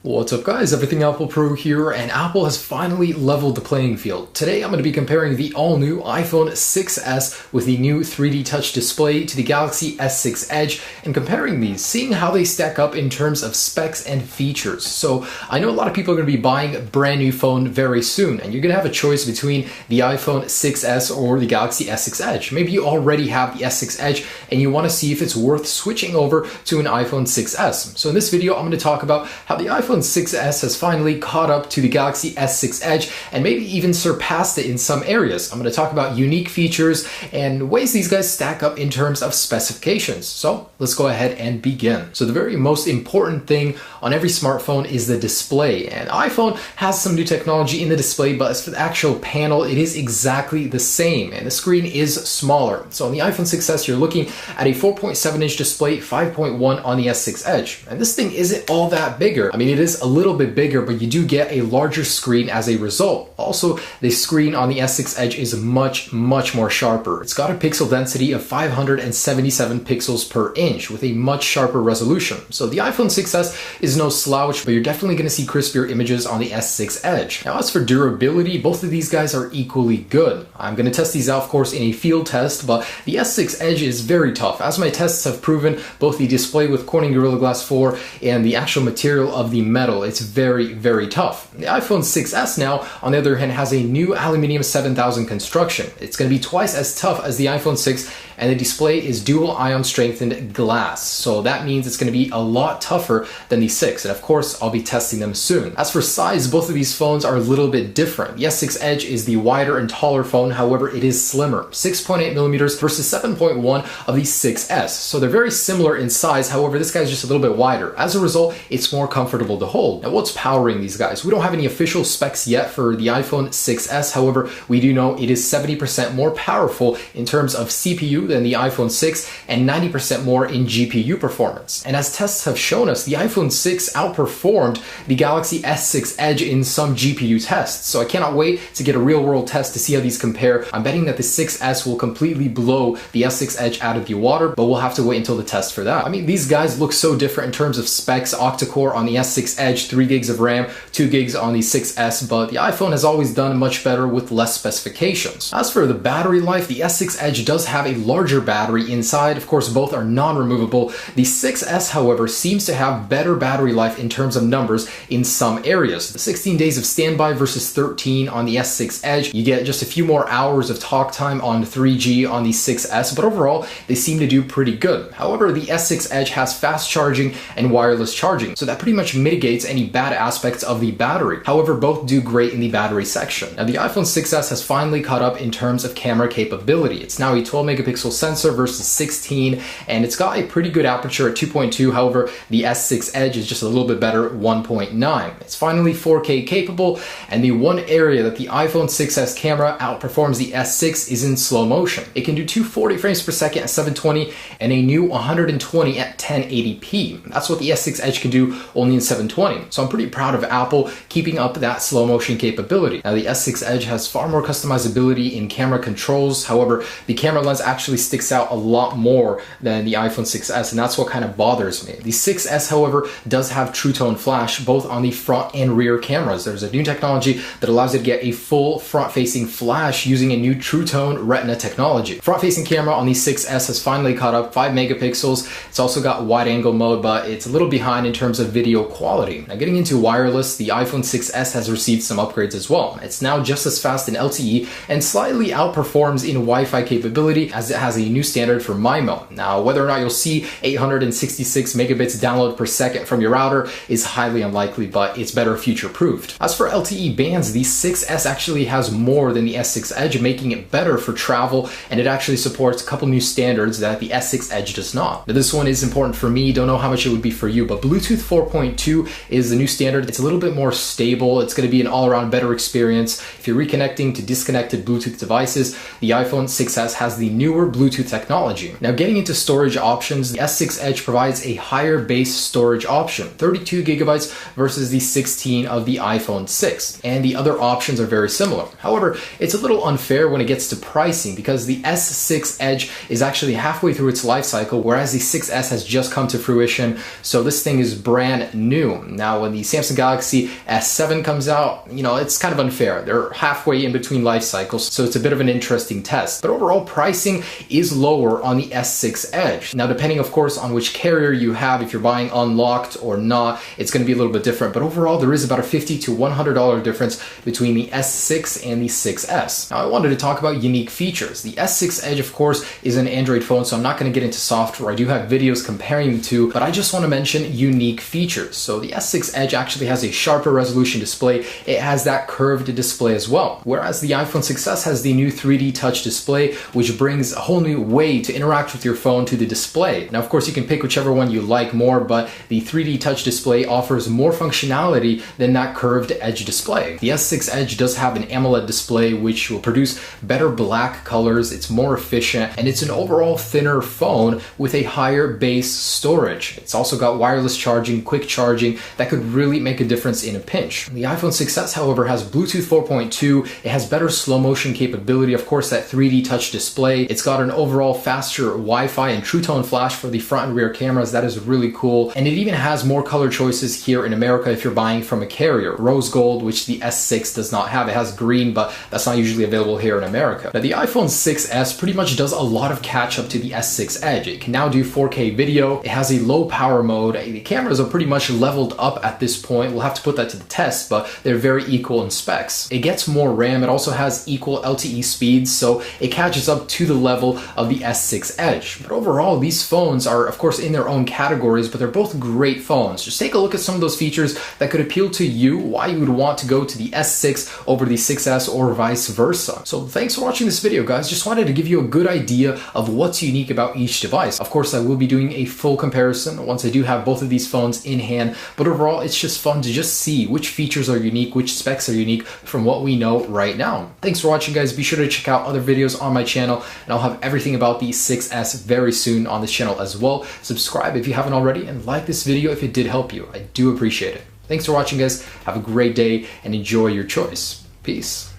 What's up guys, Everything Apple Pro here, and Apple has finally leveled the playing field. Today I'm going to be comparing the all-new iPhone 6s with the new 3D Touch display to the Galaxy S6 Edge and comparing these, seeing how they stack up in terms of specs and features. So I know a lot of people are going to be buying a brand new phone very soon, and you're going to have a choice between the iPhone 6s or the Galaxy S6 Edge. Maybe you already have the S6 Edge and you want to see if it's worth switching over to an iPhone 6s. So in this video I'm going to talk about how the iPhone 6s has finally caught up to the Galaxy S6 Edge and maybe even surpassed it in some areas. I'm going to talk about unique features and ways these guys stack up in terms of specifications. So let's go ahead and begin. So the very most important thing on every smartphone is the display, and iPhone has some new technology in the display, but as for the actual panel, it is exactly the same and the screen is smaller. So on the iPhone 6s you're looking at a 4.7-inch display, 5.1 on the S6 Edge, and this thing isn't all that bigger. I mean, it is a little bit bigger, but you do get a larger screen as a result. Also, the screen on the S6 Edge is much more sharper. It's got a pixel density of 577 pixels per inch with a much sharper resolution. So the iPhone 6s is no slouch, but you're definitely going to see crispier images on the S6 Edge. Now, as for durability, both of these guys are equally good. I'm going to test these out, of course, in a field test, but the S6 Edge is very tough. As my tests have proven, both the display with Corning Gorilla Glass 4 and the actual material of the metal, it's very tough. The iPhone 6s now, on the other hand, has a new aluminum 7000 construction. It's going to be twice as tough as the iPhone 6, and the display is dual ion strengthened glass. So that means it's going to be a lot tougher than the 6, and of course I'll be testing them soon. As for size, both of these phones are a little bit different. The S6 Edge is the wider and taller phone, however it is slimmer, 6.8mm versus 7.1 of the 6s. So they're very similar in size, however this guy's just a little bit wider. As a result, it's more comfortable to hold. Now, what's powering these guys? We don't have any official specs yet for the iPhone 6s, however we do know it is 70% more powerful in terms of CPU than the iPhone 6 and 90% more in GPU performance. And as tests have shown us, the iPhone 6 outperformed the Galaxy S6 Edge in some GPU tests. So I cannot wait to get a real-world test to see how these compare. I'm betting that the 6s will completely blow the S6 Edge out of the water, but we'll have to wait until the test for that. I mean, these guys look so different in terms of specs. Octa-core on the S6 Edge, 3 gigs of RAM, 2 gigs on the 6s, but the iPhone has always done much better with less specifications. As for the battery life, the S6 Edge does have a larger battery inside. Of course, both are non-removable. The 6s, however, seems to have better battery life in terms of numbers in some areas. The 16 days of standby versus 13 on the S6 Edge. You get just a few more hours of talk time on 3G on the 6s, but overall, they seem to do pretty good. However, the S6 Edge has fast charging and wireless charging, so that pretty much mitigates any bad aspects of the battery. However, both do great in the battery section. Now, the iPhone 6s has finally caught up in terms of camera capability. It's now a 12 megapixel sensor versus 16, and it's got a pretty good aperture at 2.2. However, the S6 Edge is just a little bit better at 1.9. It's finally 4K capable, and the one area that the iPhone 6s camera outperforms the S6 is in slow motion. It can do 240 frames per second at 720 and a new 120 at 1080p. That's what the S6 Edge can do only in 720. So I'm pretty proud of Apple keeping up that slow motion capability. Now, the S6 Edge has far more customizability in camera controls. However, the camera lens actually sticks out a lot more than the iPhone 6s, and that's what kind of bothers me. The 6s, however, does have True Tone flash both on the front and rear cameras. There's a new technology that allows you to get a full front-facing flash using a new True Tone Retina technology. Front-facing camera on the 6s has finally caught up, 5 megapixels. It's also got wide-angle mode, but it's a little behind in terms of video quality. Now, getting into wireless, the iPhone 6s has received some upgrades as well. It's now just as fast in LTE and slightly outperforms in Wi-Fi capability, as it has a new standard for MIMO. Now, whether or not you'll see 866 megabits download per second from your router is highly unlikely, but it's better future-proofed. As for LTE bands, the 6s actually has more than the S6 Edge, making it better for travel, and it actually supports a couple new standards that the S6 Edge does not. Now, this one is important for me. Don't know how much it would be for you, but Bluetooth 4.2 is the new standard. It's a little bit more stable. It's going to be an all-around better experience. If you're reconnecting to disconnected Bluetooth devices, the iPhone 6s has the newer Bluetooth technology. Now, getting into storage options, the S6 Edge provides a higher base storage option, 32 gigabytes versus the 16 of the iPhone 6, and the other options are very similar. However, it's a little unfair when it gets to pricing because the S6 Edge is actually halfway through its life cycle, whereas the 6s has just come to fruition, so this thing is brand new. new. Now, when the Samsung Galaxy S7 comes out, it's kind of unfair. They're halfway in between life cycles, so it's a bit of an interesting test. But overall, pricing is lower on the S6 Edge. Now, depending, of course, on which carrier you have, if you're buying unlocked or not, it's going to be a little bit different. But overall, there is about a $50 to $100 difference between the S6 and the 6S. Now, I wanted to talk about unique features. The S6 Edge, of course, is an Android phone, so I'm not going to get into software. I do have videos comparing the two, but I just want to mention unique features. So the S6 Edge actually has a sharper resolution display. It has that curved display as well, whereas the iPhone 6S has the new 3D touch display, which brings a whole new way to interact with your phone to the display. Now, of course, you can pick whichever one you like more, but the 3D touch display offers more functionality than that curved edge display. The S6 Edge does have an AMOLED display, which will produce better black colors. It's more efficient, and it's an overall thinner phone with a higher base storage. It's also got wireless charging, quick charging that could really make a difference in a pinch. The iPhone 6S, however, has Bluetooth 4.2. It has better slow motion capability, of course, that 3D touch display. It's got an overall faster Wi-Fi and True Tone flash for the front and rear cameras. That is really cool. And it even has more color choices here in America if you're buying from a carrier. Rose gold, which the S6 does not have. It has green, but that's not usually available here in America. Now, the iPhone 6S pretty much does a lot of catch up to the S6 Edge. It can now do 4K video. It has a low power mode. The cameras are pretty much leveled up at this point. We'll have to put that to the test, but they're very equal in specs. It gets more RAM. It also has equal LTE speeds, so it catches up to the level of the S6 Edge. But overall, these phones are, of course, in their own categories, but they're both great phones. Just take a look at some of those features that could appeal to you, why you would want to go to the S6 over the 6S or vice versa. So thanks for watching this video, guys. Just wanted to give you a good idea of what's unique about each device. Of course, I will be doing a full comparison once I do have both of these phones in hand, but overall, it's just fun to just see which features are unique, which specs are unique from what we know right now. Thanks for watching, guys. Be sure to check out other videos on my channel, and I'll have everything about the 6S very soon on this channel as well. Subscribe if you haven't already, and like this video if it did help you. I do appreciate it. Thanks for watching, guys. Have a great day and enjoy your choice. Peace.